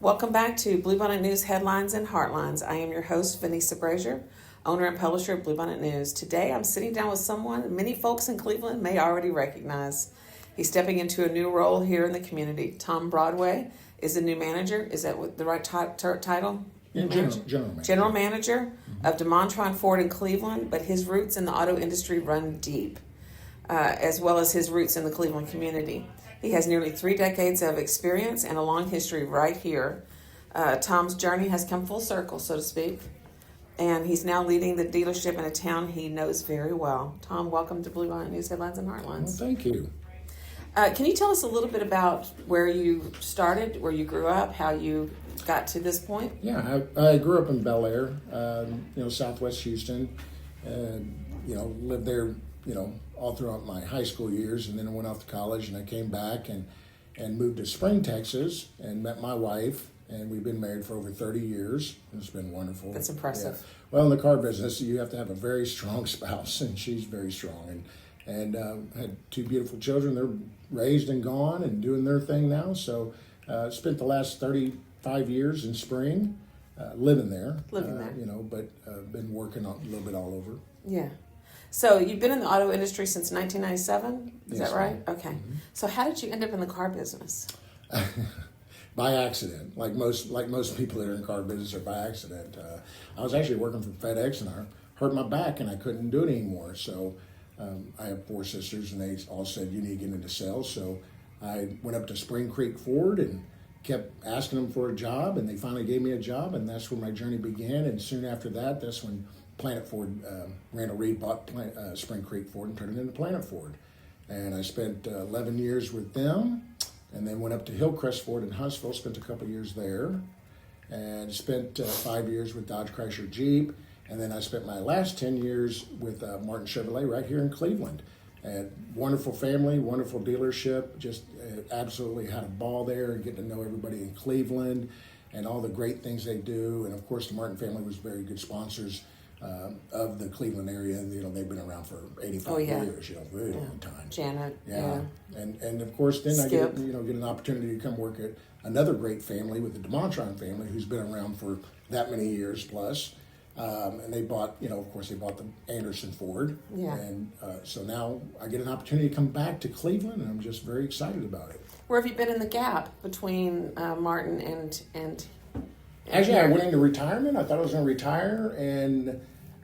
Welcome back to Bluebonnet News Headlines and Heartlines. I am your host, Vanesa Brashier, owner and publisher of Bluebonnet News. Today, I'm sitting down with someone many folks in Cleveland may already recognize. He's stepping into a new role here in the community. Tom Broadway is the new manager. Is that what the right title? Yeah, general manager. General manager of DeMontrond Ford in Cleveland, but his roots in the auto industry run deep, as well as his roots in the Cleveland community. He has nearly 3 decades of experience and a long history right here. Tom's journey has come full circle, so to speak, and he's now leading the dealership in a town he knows very well. Tom, welcome to Bluebonnet News Headlines and Heartlines. Well, thank you. Can you tell us a little bit about where you started, where you grew up, how you got to this point? Yeah, I grew up in Bel Air, Southwest Houston. Lived there, all throughout my high school years, and then I went off to college, and I came back and moved to Spring, Texas, and met my wife, and we've been married for over 30 years. It's been wonderful. That's impressive. Yeah. Well, in the car business, you have to have a very strong spouse, and she's very strong, and had 2 beautiful children. They're raised and gone and doing their thing now. So spent the last 35 years in Spring living there. But been working a little bit all over. Yeah. So you've been in the auto industry since 1997, is Yes, that right? ma'am. Okay. Mm-hmm. So how did you end up in the car business? By accident, like most people that are in the car business are by accident. I was actually working for FedEx, and I hurt my back, and I couldn't do it anymore. So I have 4 sisters, and they all said, you need to get into sales. So I went up to Spring Creek Ford and kept asking them for a job, and they finally gave me a job, and that's where my journey began. And soon after that, that's when Planet Ford, Randall Reed bought Spring Creek Ford and turned it into Planet Ford. And I spent 11 years with them, and then went up to Hillcrest Ford in Huntsville, spent a couple years there, and spent 5 years with Dodge Chrysler Jeep. And then I spent my last 10 years with Martin Chevrolet right here in Cleveland. And wonderful family, wonderful dealership, just absolutely had a ball there and getting to know everybody in Cleveland and all the great things they do. And of course, the Martin family was very good sponsors of the Cleveland area. And, they've been around for 85 years, very long time. Janet. Yeah. And of course, then Skip. I get an opportunity to come work at another great family with the DeMontrond family, who's been around for that many years plus. And they bought, of course, they bought the Anderson Ford. Yeah. And so now I get an opportunity to come back to Cleveland, and I'm just very excited about it. Where have you been in the gap between Martin and Actually, I went into retirement. I thought I was going to retire, and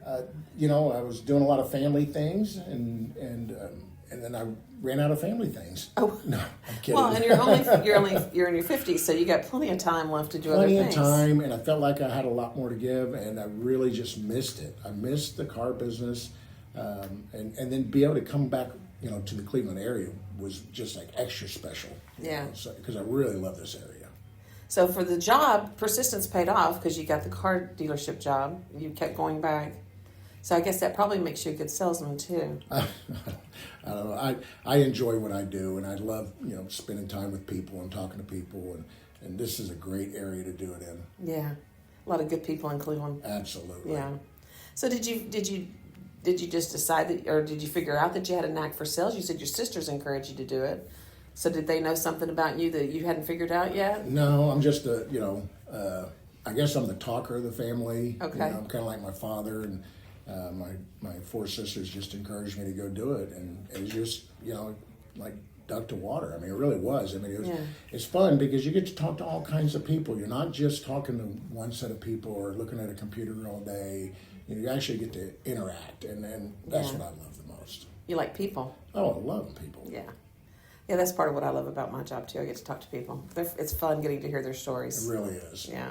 I was doing a lot of family things, and then I ran out of family things. Oh no, I'm kidding. Well, and you're in your 50s, so you got plenty of time left to do Plenty other things. of time, and I felt like I had a lot more to give, and I really just missed it. I missed the car business, and then be able to come back, to the Cleveland area was just like extra special. Yeah. Because I really love this area. So for the job, persistence paid off because you got the car dealership job. You kept going back. So I guess that probably makes you a good salesman too. I don't know. I enjoy what I do, and I love spending time with people and talking to people, and this is a great area to do it in. Yeah, a lot of good people in Cleveland. Absolutely. Yeah. So did you just decide that, or did you figure out that you had a knack for sales? You said your sisters encouraged you to do it. So did they know something about you that you hadn't figured out yet? No, I'm just I guess I'm the talker of the family. Okay. I'm kind of like my father, and my 4 sisters just encouraged me to go do it, and it was just like duck to water. I mean, it really was. I mean, it's fun because you get to talk to all kinds of people. You're not just talking to one set of people or looking at a computer all day. You actually get to interact, and that's what I love the most. You like people. Oh, I love people. Yeah. Yeah, that's part of what I love about my job too. I get to talk to people. It's fun getting to hear their stories. It really is. Yeah.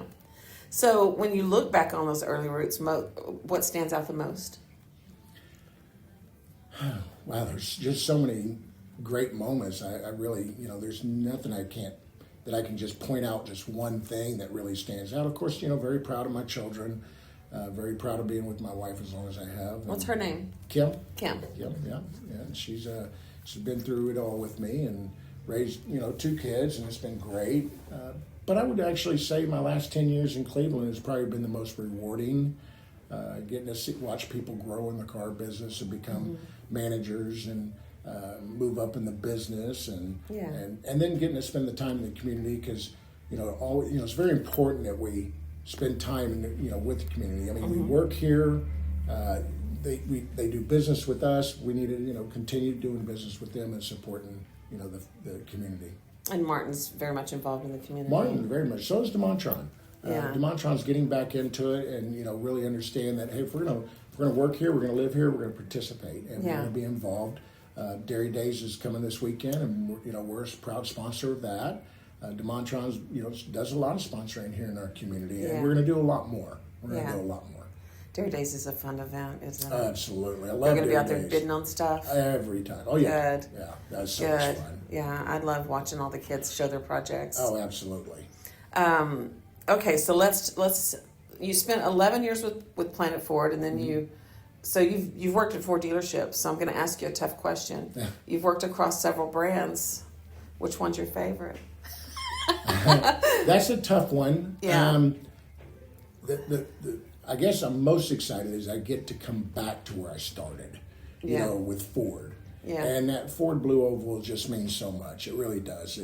So when you look back on those early roots, what stands out the most? Wow, there's just so many great moments. I really, there's nothing that I can just point out just one thing that really stands out. Of course, very proud of my children. Very proud of being with my wife as long as I have. What's her name? Kim. Kim. Yeah. And she's been through it all with me and raised 2 kids, and it's been great. But I would actually say my last 10 years in Cleveland has probably been the most rewarding. Getting to watch people grow in the car business and become managers and move up in the business, and then getting to spend the time in the community because it's very important that we spend time with the community. I mean, we work here. They do business with us. We need to continue doing business with them and supporting the community. And Martin's very much involved in the community. Martin, very much. So is DeMontrond. Yeah. DeMontrond's getting back into it and really understand that, hey, if we're gonna work here, we're gonna live here, we're gonna participate, and we're gonna be involved. Dairy Days is coming this weekend, and we're a proud sponsor of that. DeMontrond does a lot of sponsoring here in our community, and we're gonna do a lot more. We're gonna do a lot more. Dairy Days is a fun event, isn't it? Absolutely, I love. They're gonna be out Dairy there Days. bidding on stuff Every time. Oh yeah. Good. Yeah, that's so much fun. Yeah, I love watching all the kids show their projects. Oh, absolutely. Okay, so let's. You spent 11 years with Planet Ford, and then you've worked at 4 dealerships. So I'm going to ask you a tough question. Yeah. You've worked across several brands. Which one's your favorite? That's a tough one. Yeah. I guess I'm most excited is I get to come back to where I started, with Ford. Yeah. And that Ford Blue Oval just means so much. It really does.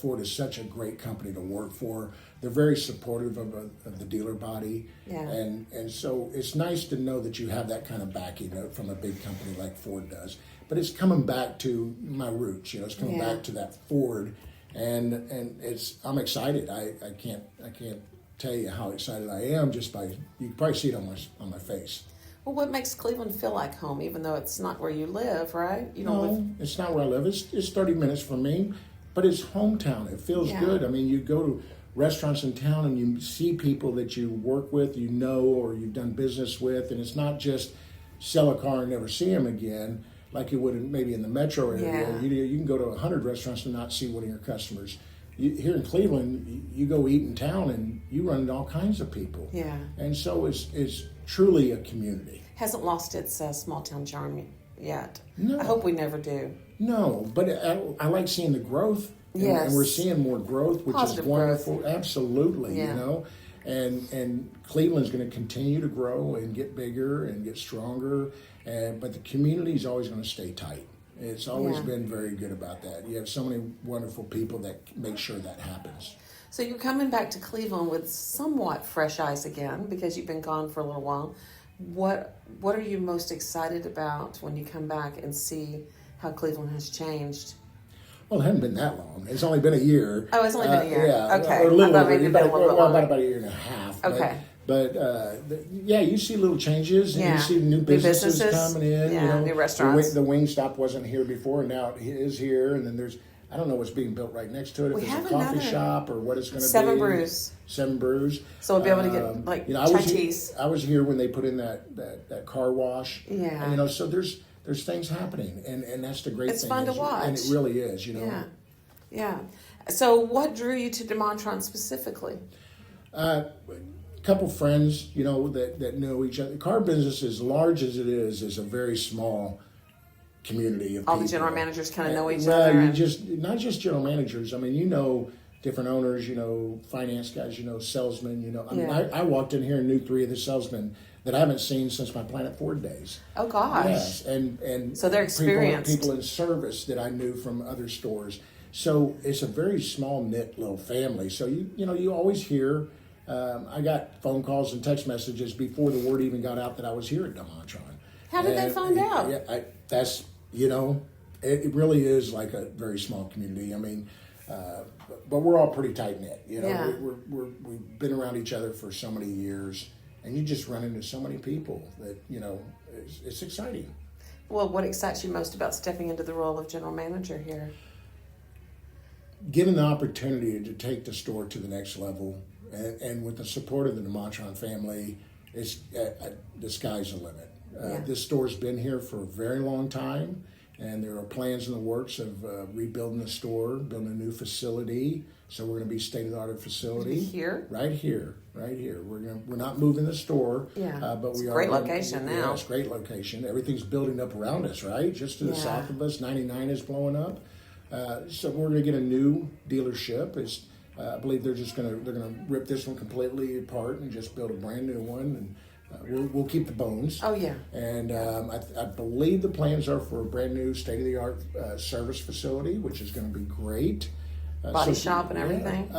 Ford is such a great company to work for. They're very supportive of the dealer body. Yeah. And so it's nice to know that you have that kind of backing from a big company like Ford does. But it's coming back to my roots. It's coming back to that Ford, and I'm excited. I can't tell you how excited I am just by, you can probably see it on my face. Well, what makes Cleveland feel like home, even though it's not where you live, right? You don't No, live. it's not where I live. It's 30 minutes from me, but it's hometown. It feels good. I mean, you go to restaurants in town and you see people that you work with, or you've done business with, and it's not just sell a car and never see them again, like you would maybe in the metro area. Yeah. You can go to 100 restaurants and not see one of your customers. Here in Cleveland, you go eat in town and you run into all kinds of people. Yeah. And so it's truly a community. Hasn't lost its small town charm yet. No. I hope we never do. No, but I like seeing the growth. Yes. And we're seeing more growth, which Positive is wonderful. growth. Absolutely, Yeah. And Cleveland's going to continue to grow and get bigger and get stronger. But the community is always going to stay tight. It's always been very good about that. You have so many wonderful people that make sure that happens. So you're coming back to Cleveland with somewhat fresh eyes again because you've been gone for a little while. What are you most excited about when you come back and see how Cleveland has changed? Well, it hasn't been that long. It's only been a year. Oh, it's only been a year. Yeah, Okay. or a little I thought over. maybe it'd been a little bit longer. About a year and a half. Okay. But you see little changes, and you see new businesses coming in. Yeah, new restaurants. The Wingstop wasn't here before, and now it is here. And then I don't know what's being built right next to it. If it's a coffee shop or what it's going to be. Seven Brews. Seven Brews. So we'll be able to get chai teas. I was here when they put in that car wash. Yeah. And, so there's things happening, and that's the great thing. It's fun to watch. And it really is, Yeah. So what drew you to DeMontrond specifically? A couple friends, that know each other. The car business, as large as it is a very small community of people. All the general managers kind of know each other. Not just general managers. I mean, different owners, finance guys, salesmen. I mean, I walked in here and knew 3 of the salesmen that I haven't seen since my Planet Ford days. Oh gosh. Yes, and so they're experienced. People in service that I knew from other stores. So it's a very small knit little family. So you always hear. I got phone calls and text messages before the word even got out that I was here at DeMontrond. How did they find out? Yeah, that's it really is like a very small community. I mean, but we're all pretty tight knit. Yeah. We've been around each other for so many years, and you just run into so many people that it's exciting. Well, what excites you most about stepping into the role of general manager here? Given the opportunity to take the store to the next level, and with the support of the DeMontrond family, the sky's the limit. This store's been here for a very long time, and there are plans in the works of rebuilding the store, building a new facility. So we're going to be state-of-the-art facility here, right here. We're not moving the store, but we are. Great location now. Yeah, it's a great location. Everything's building up around us, right? Just to the south of us, 99 is blowing up. So we're going to get a new dealership. I believe they're going to rip this one completely apart and just build a brand new one, and we'll keep the bones. Oh yeah. And I believe the plans are for a brand new state-of-the-art service facility, which is going to be great. Body shop and everything?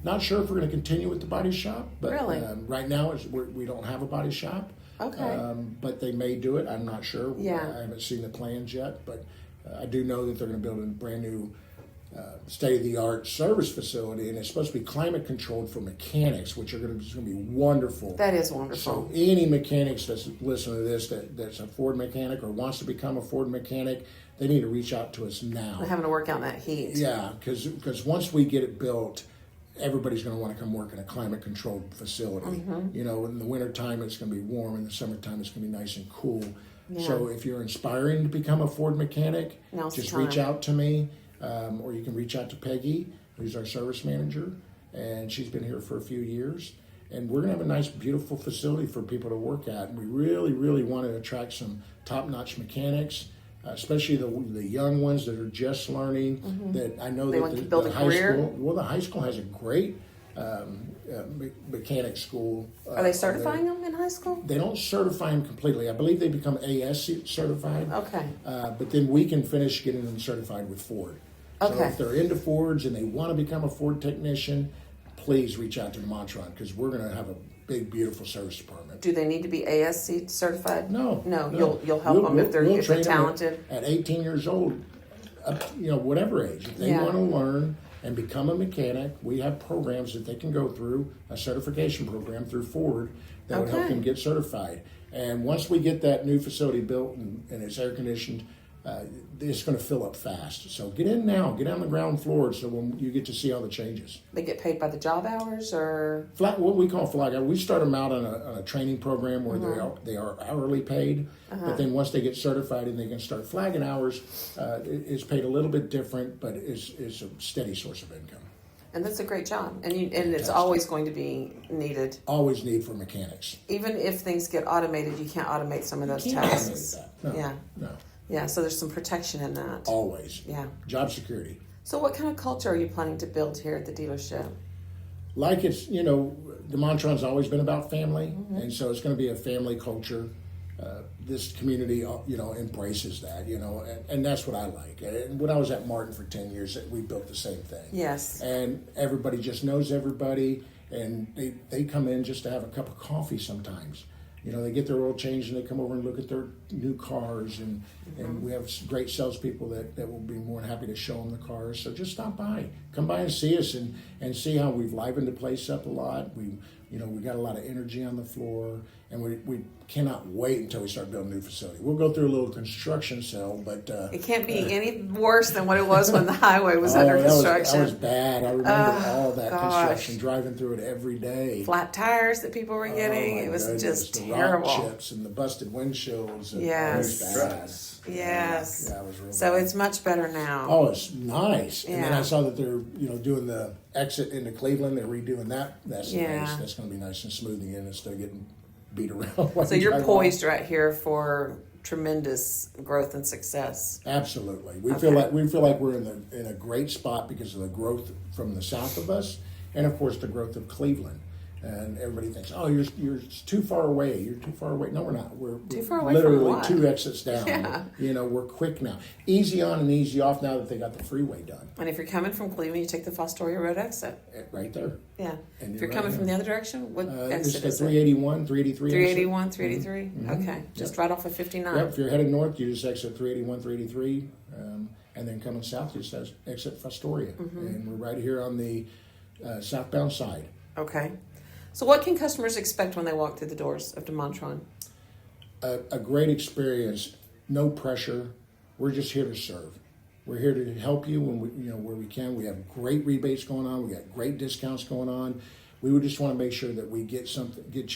Not sure if we're going to continue with the body shop, but Really? Right now we don't have a body shop. Okay. But they may do it. I'm not sure. Yeah. I haven't seen the plans yet, but I do know that they're going to build a brand new state-of-the-art service facility, and it's supposed to be climate controlled for mechanics, which is going to be wonderful. That is wonderful. So any mechanics that's listening to this that's a Ford mechanic or wants to become a Ford mechanic, they need to reach out to us now. We're having to work out that heat. Yeah, because once we get it built, everybody's going to want to come work in a climate-controlled facility. You know, in the wintertime it's going to be warm, in the summertime it's going to be nice and cool. Yeah. So if you're inspiring to become a Ford mechanic, Now's the just time. reach out to me, or you can reach out to Peggy, who's our service manager, and she's been here for a few years. And we're going to have a nice, beautiful facility for people to work at. And we really, really want to attract some top-notch mechanics, especially the young ones that are just learning. That I know They that want to build a high career? school. Well, the high school has a great mechanic school. Are they certifying them in high school? They don't certify them completely. I believe they become AS certified. Okay. But then we can finish getting them certified with Ford. So Okay. if they're into Fords and they want to become a Ford technician, please reach out to DeMontrond, because we're going to have a big, beautiful service department. Do they need to be ASC certified? No. You'll help them if they're train them talented. at 18 years old, whatever age. If they Yeah. want to learn and become a mechanic, we have programs that they can go through, a certification program through Ford that would help Okay. them get certified. And once we get that new facility built and it's air conditioned, it's going to fill up fast. So get in now, get on the ground floor, so when you get to see all the changes. They get paid by the job hours, or What we call flag hour. We start them out on a training program where they are hourly paid, but then once they get certified and they can start flagging hours, it's paid a little bit different, but it's a steady source of income. and that's a great job, and it's always going to be needed. Always need for mechanics. Even if things get automated, you can't automate some of those Can't tasks. automate that. No, Yeah. no. Yeah, so there's some protection in that. Always. Yeah. Job security. So what kind of culture are you planning to build here at the dealership? Like DeMontrond's always been about family, and so it's going to be a family culture. This community, embraces that, and that's what I like. And when I was at Martin for 10 years, we built the same thing. Yes. And everybody just knows everybody, and they come in just to have a cup of coffee sometimes. They get their oil changed and they come over and look at their new cars, and we have great salespeople that will be more than happy to show them the cars. So just stop by, come by and see us, and see how we've livened the place up a lot. We got a lot of energy on the floor, and we cannot wait until we start building a new facility. We'll go through a little construction cell, but It can't be any worse than what it was when the highway was under construction. That was bad. I remember all that gosh. construction, driving through it every day. Flat tires that people were getting. Oh, my It was goodness, just the terrible. rock chips and the busted windshields. And Yes. it was bad. Trucks. Yes. Yeah, it was real So bad. it's much better now. Oh, it's nice. And then Yeah. I saw that they're doing the exit into Cleveland. They're redoing that. That's Yeah. nice. That's going to be nice and smooth again instead of getting beat around. while So you you're drive poised right here for tremendous growth and success. on. Absolutely. We Okay. feel like we're in a great spot because of the growth from the south of us, and of course the growth of Cleveland. And everybody thinks, oh, you're too far away. You're too far away. No, we're not. We're Too far away from literally what? 2 exits down. Yeah. We're quick now. Easy on and easy off now that they got the freeway done. And if you're coming from Cleveland, you take the Fostoria Road exit. Right there. Yeah. And If you're you're coming right from there. the other direction, what It's exit the is it? 381, 383. 381, 383? Okay. Just right off of 59. Yep, if you're headed north, you just exit 381, 383. And then coming south, you just exit Fostoria. And we're right here on the southbound side. Okay. So what can customers expect when they walk through the doors of DeMontrond? A great experience, no pressure. We're just here to serve. We're here to help you when where we can. We have great rebates going on. We got great discounts going on. We would just want to make sure that we get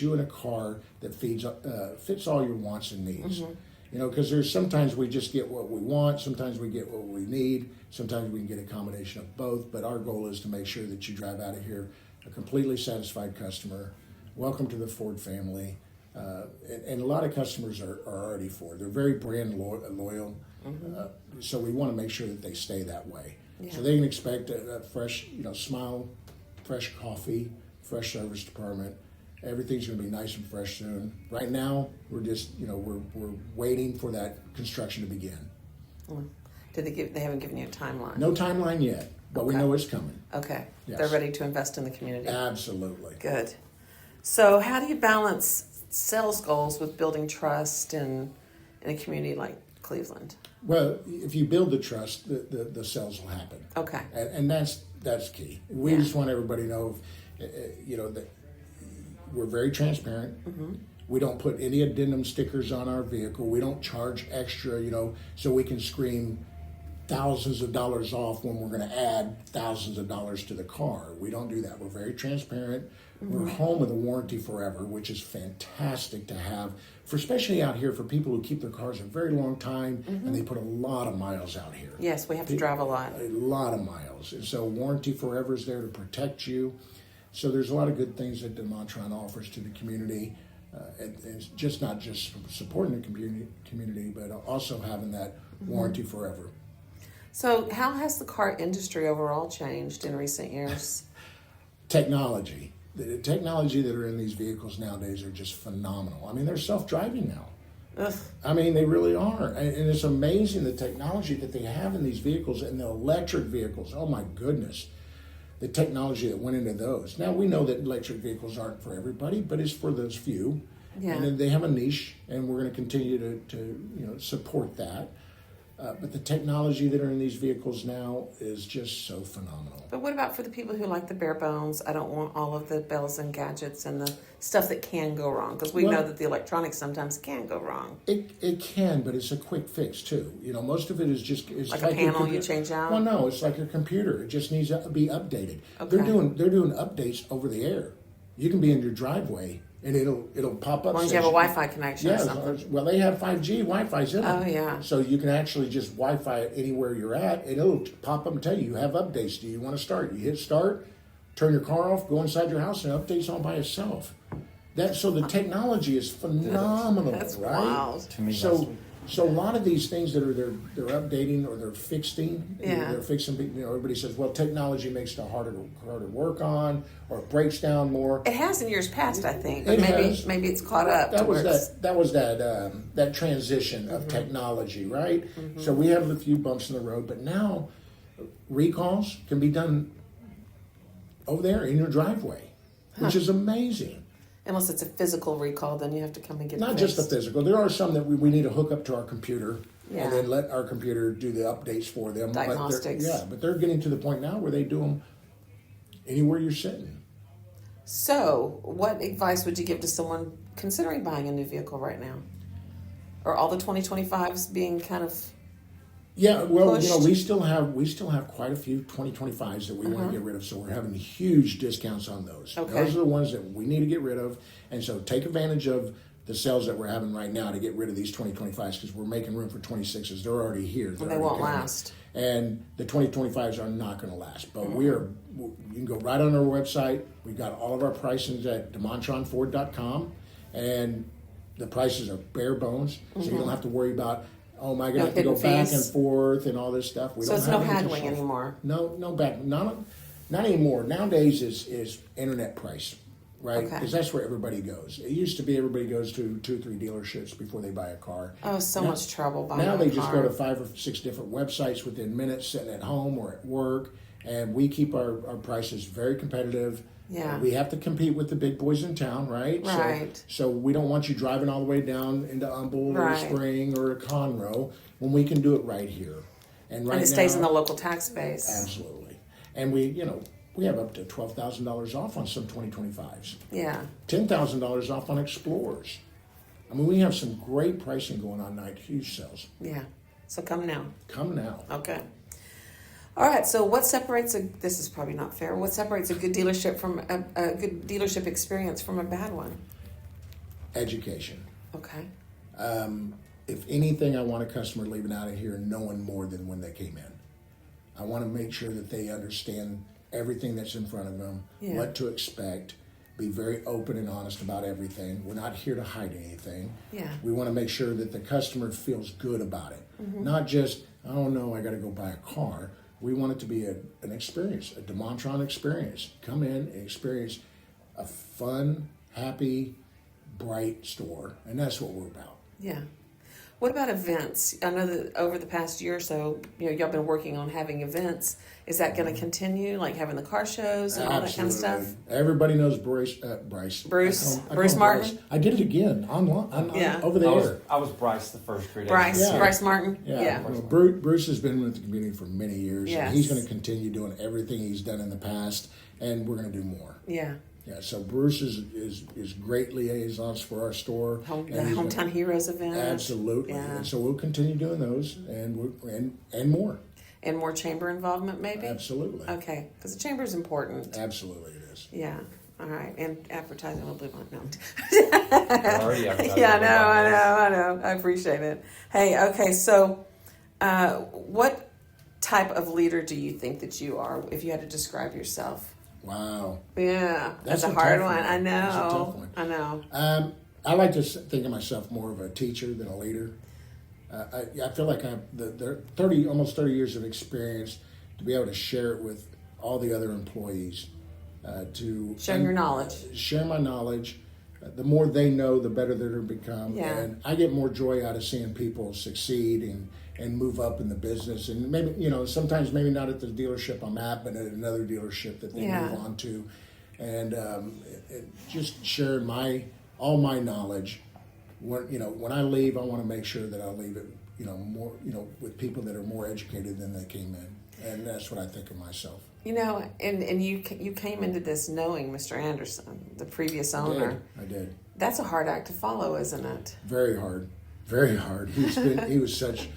you in a car that fits all your wants and needs. Because there's sometimes we just get what we want, sometimes we get what we need, sometimes we can get a combination of both. But our goal is to make sure that you drive out of here a completely satisfied customer. Welcome to the Ford family. And a lot of customers are already Ford. They're very brand loyal. So we want to make sure that they stay that way. Yeah. So they can expect a fresh, smile, fresh coffee, fresh service department. Everything's going to be nice and fresh soon. Right now, we're just, we're waiting for that construction to begin. They haven't given you a timeline? No timeline yet, but we know it's coming. Okay. Yes. They're ready to invest in the community. Absolutely. Good. So how do you balance sales goals with building trust in a community like Cleveland? Well, if you build the trust, the sales will happen. Okay. And that's key. We just want everybody to know, that we're very transparent. Mm-hmm. We don't put any addendum stickers on our vehicle. We don't charge extra, so we can scream thousands of dollars off when we're going to add thousands of dollars to the car. We don't do that. We're very transparent. Mm-hmm. We're home with a warranty forever, which is fantastic to have, especially out here for people who keep their cars a very long time, and they put a lot of miles out here. Yes, we have to drive a lot. A lot of miles. And so warranty forever is there to protect you. So there's a lot of good things that DeMontrond offers to the community. And it's just not just supporting the community, but also having that warranty forever. So how has the car industry overall changed in recent years? Technology. The technology that are in these vehicles nowadays are just phenomenal. I mean, they're self-driving now. Ugh. I mean, they really are. And it's amazing the technology that they have in these vehicles and the electric vehicles. Oh, my goodness. The technology that went into those. Now, we know that electric vehicles aren't for everybody, but it's for those few. Yeah. And then they have a niche, and we're going to continue to support that. But the technology that are in these vehicles now is just so phenomenal. But what about for the people who like the bare bones? I don't want all of the bells and gadgets and the stuff that can go wrong, because we know that the electronics sometimes can go wrong. It can, but it's a quick fix too. Most of it is just like a panel you change out. Well, no, it's like a computer. It just needs to be updated. Okay. They're doing updates over the air. You can be in your driveway and it'll pop up. As long as you have a Wi-Fi connection or something. Well, they have 5G Wi-Fi's in them. Oh, yeah. So you can actually just Wi-Fi it anywhere you're at, and it'll pop up and tell you have updates. Do you want to start? You hit start, turn your car off, go inside your house, and it updates all by itself. So the technology is phenomenal, That's right? wild. To me, So a lot of these things that they're updating or they're fixing, Yeah. they're fixing. Everybody says, well, technology makes it harder to work on, or it breaks down more. It has in years past, I think, It but has. maybe it's caught up. That was that transition of technology, right? Mm-hmm. So we have a few bumps in the road, but now recalls can be done over there in your driveway, which is amazing. Unless it's a physical recall, then you have to come and get it Not fixed. just the physical. There are some that we need to hook up to our computer Yeah. and then let our computer do the updates for them. Diagnostics. But they're getting to the point now where they do them anywhere you're sitting. So, what advice would you give to someone considering buying a new vehicle right now? Are all the 2025s being kind of... Yeah, well, pushed? we still have quite a few 2025s that we want to get rid of, so we're having huge discounts on those. Okay. Those are the ones that we need to get rid of, and so take advantage of the sales that we're having right now to get rid of these 2025s because we're making room for 26s. They're already here. And they won't last. And the 2025s are not going to last. But you can go right on our website. We've got all of our pricings at DeMontrondFord.com, and the prices are bare bones, so you don't have to worry about, oh, am I going to have to go back and forth and all this stuff. So it's no haggling anymore. No back. Not anymore. Nowadays is internet price, right? Okay. Because that's where everybody goes. It used to be everybody goes to 2 or 3 dealerships before they buy a car. Oh, so much trouble buying Now a they car. just go to 5 or 6 different websites within minutes, sitting at home or at work, and we keep our prices very competitive. Yeah. We have to compete with the big boys in town, right? Right. So we don't want you driving all the way down into Humboldt or Right. Spring or Conroe when we can do it right here. And it stays in the local tax base. Absolutely. And we have up to $12,000 off on some 2025s. Yeah. $10,000 off on Explorers. I mean, we have some great pricing going on tonight, huge sales. Yeah. So come now. Come now. Okay. All right. So what separates this is probably not fair. What separates a good dealership from a good dealership experience from a bad one? Education. Okay. If anything, I want a customer leaving out of here knowing more than when they came in. I want to make sure that they understand everything that's in front of them, Yeah. what to expect, be very open and honest about everything. We're not here to hide anything. Yeah. We want to make sure that the customer feels good about it. Not just, oh no, I got to go buy a car. We want it to be an experience, a DeMontrond experience. Come in and experience a fun, happy, bright store. And that's what we're about. Yeah. What about events? I know that over the past year or so, y'all been working on having events. Is that going to continue, like having the car shows and all that kind of stuff? Everybody knows Bryce. Bruce I call Bruce him Martin. I did it again Yeah. over the air. I was Bryce the first 3 days. Bryce Martin. Yeah. Well, Bruce has been with the community for many years. Yes. And he's going to continue doing everything he's done in the past, and we're going to do more. Yeah. Yeah, so Bruce is great liaisons for our store. The Hometown Heroes event. Absolutely. Yeah. And so we'll continue doing those and more. And more chamber involvement, maybe? Absolutely. Okay, because the chamber is important. Absolutely it is. Yeah. All right. And advertising with Bluebonnet. No. We're already advertising. Yeah, I know. I appreciate it. Hey, okay, so what type of leader do you think that you are, if you had to describe yourself? Wow. Yeah, that's a tough hard one. I know. That's a tough one. I know. I like to think of myself more of a teacher than a leader. I feel like I have almost 30 years of experience to be able to share it with all the other employees. To share your knowledge. Share my knowledge. The more they know, the better they're going to become. Yeah. And I get more joy out of seeing people succeed and move up in the business. And maybe, sometimes maybe not at the dealership I'm at, but at another dealership that they move on to. And just sharing all my knowledge. When I leave, I want to make sure that I leave it, more, with people that are more educated than they came in. And that's what I think of myself. And you came into this knowing Mr. Anderson, the previous owner. I did. That's a hard act to follow, isn't it? Very hard. Very hard. He was such.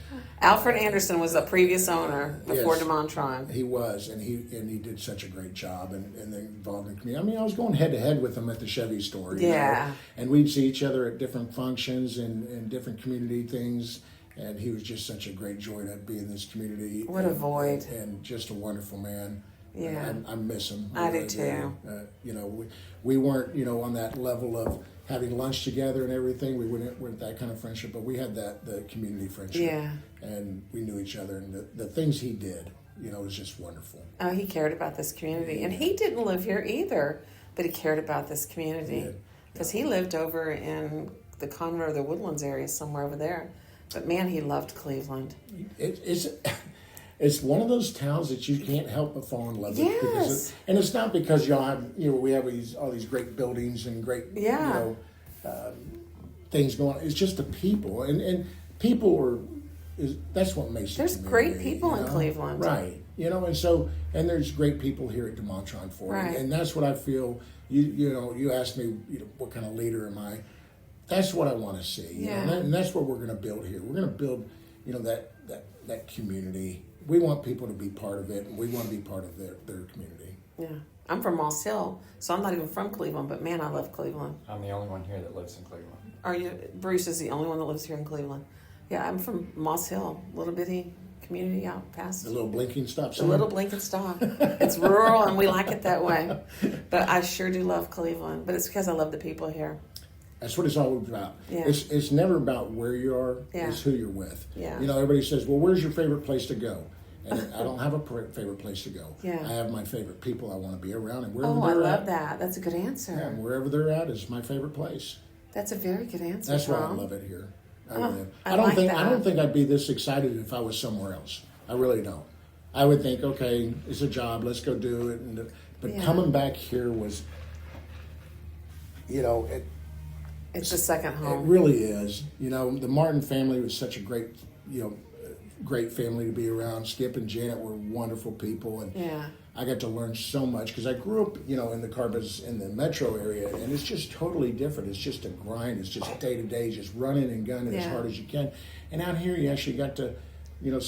Alfred Anderson was the previous owner before Yes, DeMontrond. He was, and he did such a great job and involved in the community. I mean, I was going head to head with him at the Chevy store. Yeah. And we'd see each other at different functions and different community things. And he was just such a great joy to be in this community. What a void. And just a wonderful man. Yeah. I miss him. I do too. We weren't, on that level of having lunch together and everything. We weren't that kind of friendship, but we had the community friendship. Yeah. And we knew each other, and the things he did, was just wonderful. Oh, he cared about this community. And he didn't live here either, but he cared about this community. Because he lived over in the Conroe or the Woodlands area, somewhere over there. But man, he loved Cleveland. It's one of those towns that you can't help but fall in love with. Yes. And it's not because y'all have, we have all these great buildings and great, things going on. It's just the people. And people that's what makes it. There's great people in Cleveland. Right. And there's great people here at DeMontrond Ford. Right. And that's what I feel, you asked me, what kind of leader am I? That's what I want to see. Yeah. And that's what we're going to build here. We're going to build, that community. We want people to be part of it, and we want to be part of their community. Yeah. I'm from Moss Hill, so I'm not even from Cleveland, but man, I love Cleveland. I'm the only one here that lives in Cleveland. Are you? Bruce is the only one that lives here in Cleveland. Yeah, I'm from Moss Hill, little bitty community out past. The little blinking stop The sign. little blinking stop. It's rural, and we like it that way. But I sure do love Cleveland, but it's because I love the people here. That's what it's all about. Yeah. It's never about where you are. Yeah. It's who you're with. Yeah. Everybody says, well, where's your favorite place to go? And I don't have a favorite place to go. Yeah. I have my favorite people I want to be around. And wherever Oh, I they're love at, that. That's a good answer. Yeah, wherever they're at is my favorite place. That's a very good answer, That's why I Tom. love it here. I I like that. don't think I'd be this excited if I was somewhere else. I really don't. I would think, okay, it's a job, let's go do it. But coming back here was, It's a second it home. really is. The Martin family was such a great, great family to be around. Skip and Janet were wonderful people, and Yeah. I got to learn so much because I grew up, in the car business in the metro area, and it's just totally different. It's just a grind. It's just day to day, just running and gunning as hard as you can. And out here, you actually got to,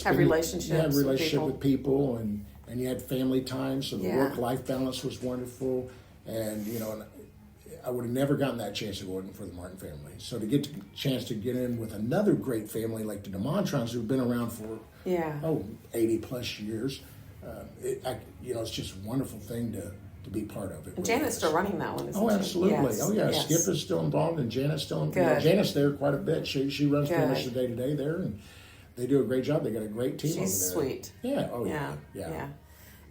Have relationships with people, and you had family time. So the work-life balance was wonderful, and I would have never gotten that chance if it wasn't for the Martin family. So to get the chance to get in with another great family like the DeMontronds, who've been around for 80 plus years. It's just a wonderful thing to be part of it. And Janet's still running that one, isn't Oh, she? absolutely. Yes. Oh, yeah. Yes. Skip is still involved, and Janet's still Good. Janet's there quite a bit. She runs pretty much the Good. day-to-day there, and they do a great job. They got a great team over there. She's sweet. Yeah. Oh, Yeah.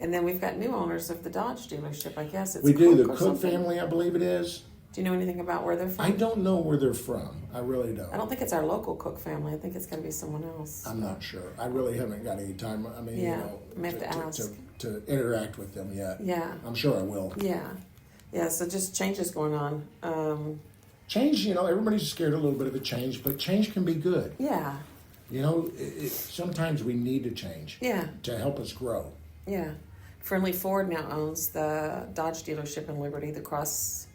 And then we've got new owners of the Dodge dealership, I guess. It's We do. Cook The or Cook something. family, I believe it is. Do you know anything about where they're from? I don't know where they're from. I really don't. I don't think it's our local Cook family. I think it's got to be someone else. I'm not sure. I really haven't got any time. I mean, Yeah, you know, I may have to ask. to interact with them yet. Yeah. I'm sure I will. Yeah. Yeah, so just changes going on. Change, you know, everybody's scared a little bit of a change, but change can be good. Yeah. You know, sometimes we need to change Yeah. to help us grow. Yeah. Friendly Ford now owns the Dodge dealership in Liberty, the Cross.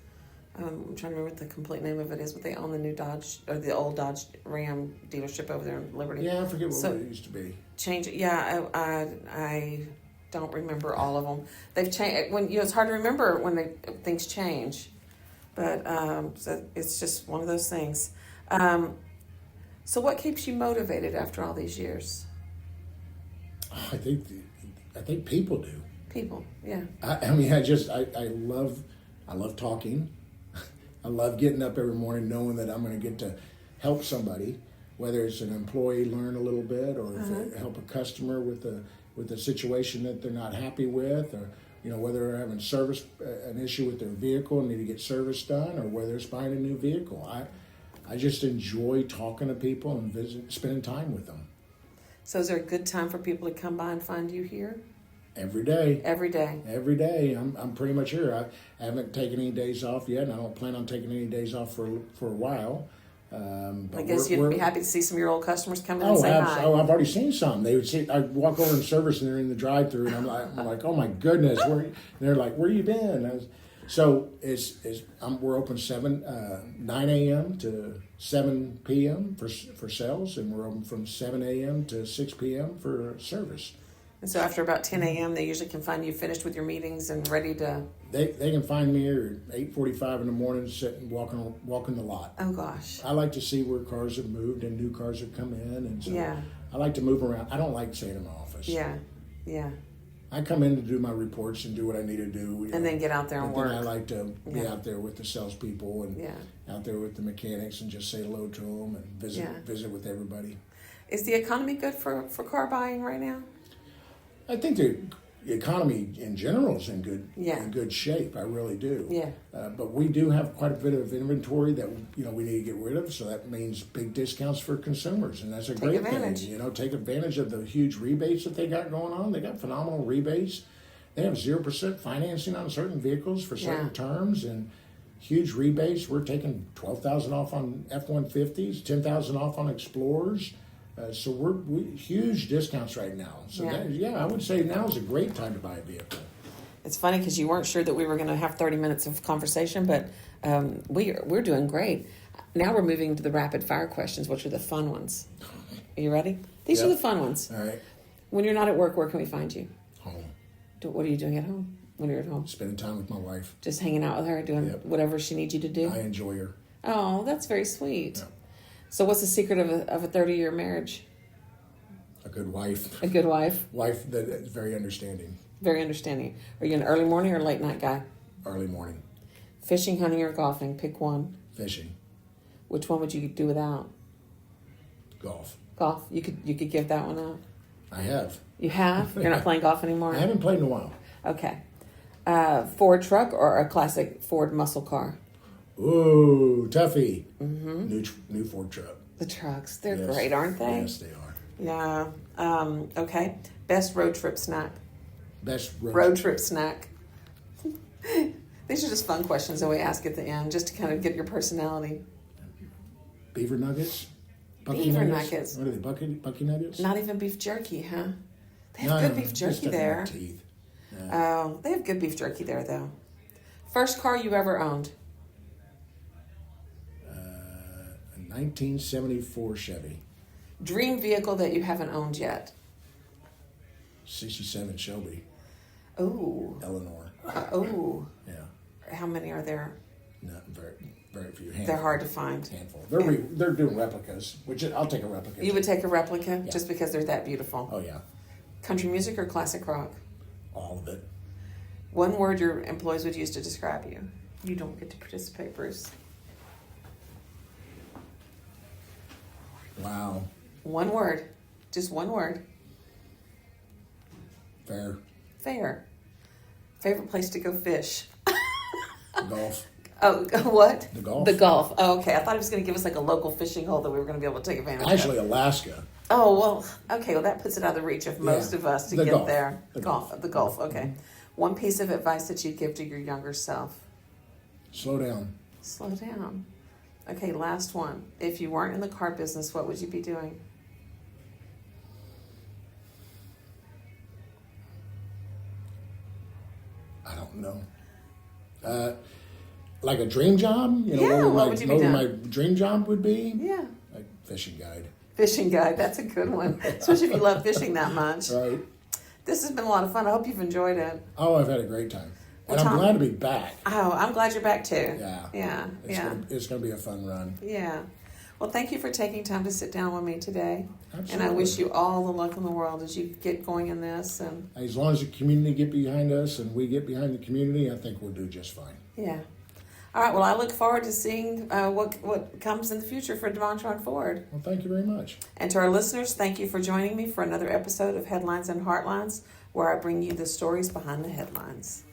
I'm trying to remember what the complete name of it is, but they own the new Dodge, or the old Dodge Ram dealership over there in Liberty. Yeah, I forget what So- it used to be. Change. Yeah, I don't remember all of them. They've changed. When it's hard to remember when things change, but so it's just one of those things. So what keeps you motivated after all these years? I think people do. People. Yeah. I mean, I love talking. I love getting up every morning knowing that I'm going to get to help somebody, whether it's an employee learn a little bit, or help a customer with a situation that they're not happy with, or you know, whether they're having an issue with their vehicle and need to get service done, or whether it's buying a new vehicle. I just enjoy talking to people and spending time with them. So is there a good time for people to come by and find you here? Every day. Every day. Every day. I'm pretty much here. I haven't taken any days off yet, and I don't plan on taking any days off for a while. But I guess you'd be happy to see some of your old customers come in and Oh, say hi. I've already seen some. They would see. I walk over in service, and they're in the drive-through, and I'm like, oh my goodness, and they're like, where you been? So we're open 9 a.m. to 7 p.m. for sales, and we're open from 7 a.m. to 6 p.m. for service. And so after about 10 a.m., they usually can find you finished with your meetings and ready to... They can find me here at 8:45 in the morning, sitting walking the lot. Oh, gosh. I like to see where cars have moved and new cars have come in, and so Yeah. I like to move around. I don't like staying in my office. Yeah, yeah. I come in to do my reports and do what I need to do. And then get out there and work. Then I like to be Yeah. out there with the salespeople and out there with the mechanics and just say hello to them and visit with everybody. Is the economy good for car buying right now? I think the economy in general is in good shape. I really do. Yeah. But we do have quite a bit of inventory that we need to get rid of. So that means big discounts for consumers, and that's a great advantage. thing. Take advantage of the huge rebates that they got going on. They got phenomenal rebates. They have 0% financing on certain vehicles for certain terms, and huge rebates. We're taking $12,000 off on F-150s, $10,000 off on Explorers. So we're huge discounts right now. So I would say now is a great time to buy a vehicle. It's funny because you weren't sure that we were going to have 30 minutes of conversation, but we're doing great. Now we're moving to the rapid fire questions, which are the fun ones. Are you ready? These are the fun ones. All right. When you're not at work, where can we find you? Home. What are you doing at home when you're at home? Spending time with my wife. Just hanging out with her, doing whatever she needs you to do? I enjoy her. Oh, that's very sweet. Yeah. So what's the secret of a 30-year marriage? A good wife. A good wife? Wife that is very understanding. Very understanding. Are you an early morning or late night guy? Early morning. Fishing, hunting, or golfing? Pick one. Fishing. Which one would you do without? Golf. Golf. You could give that one up. I have. You have? You're not playing golf anymore? I haven't played in a while. Okay. Ford truck or a classic Ford muscle car? Ooh, toughie. Mm-hmm. New Ford truck. The trucks. They're great, aren't they? Yes, they are. Yeah. Okay. Best road trip snack? Best road trip snack. These are just fun questions that we ask at the end, just to kind of get your personality. Beaver nuggets? Beaver nuggets. What are they, Bucky nuggets? Not even beef jerky, huh? They have good beef jerky there. Oh, they have good beef jerky there, though. First car you ever owned? A 1974 Chevy. Dream vehicle that you haven't owned yet? 67 Shelby. Ooh. Eleanor. Ooh. Yeah. How many are there? Not very few. Handful. They're hard to find. Handful. They're doing replicas, which I'll take a replica. You would take a replica just because they're that beautiful? Oh, yeah. Country music or classic rock? All of it. One word your employees would use to describe you. You don't get to participate, Bruce. Wow. One word. Just one word. Fair. Fair. Favorite place to go fish? Golf. Oh, what? The Gulf. The Gulf. Oh, okay. I thought he was going to give us like a local fishing hole that we were going to be able to take advantage Actually, of. Alaska. Oh, well, okay. Well, that puts it out of the reach of most Yeah. of us to The get Gulf. there. The The Gulf. Okay. One piece of advice that you'd give to your younger self. Slow down. Slow down. Okay, last one. If you weren't in the car business, what would you be doing? I don't know. Like a dream job? You know, Yeah, what my, would you be what doing? my dream job would be? Yeah. Like fishing guide. Fishing guide. That's a good one. Especially if you love fishing that much. Right. This has been a lot of fun. I hope you've enjoyed it. Oh, I've had a great time. Well, And I'm Tom- glad to be back. Oh, I'm glad you're back too. Yeah. Yeah. It's gonna be a fun run. Yeah. Well, thank you for taking time to sit down with me today. Absolutely. And I wish you all the luck in the world as you get going in this. And As long as the community get behind us and we get behind the community, I think we'll do just fine. yeah. All right. Well, I look forward to seeing what comes in the future for DeMontrond Ford. Well, thank you very much. And to our listeners, thank you for joining me for another episode of Headlines and Heartlines, where I bring you the stories behind the headlines.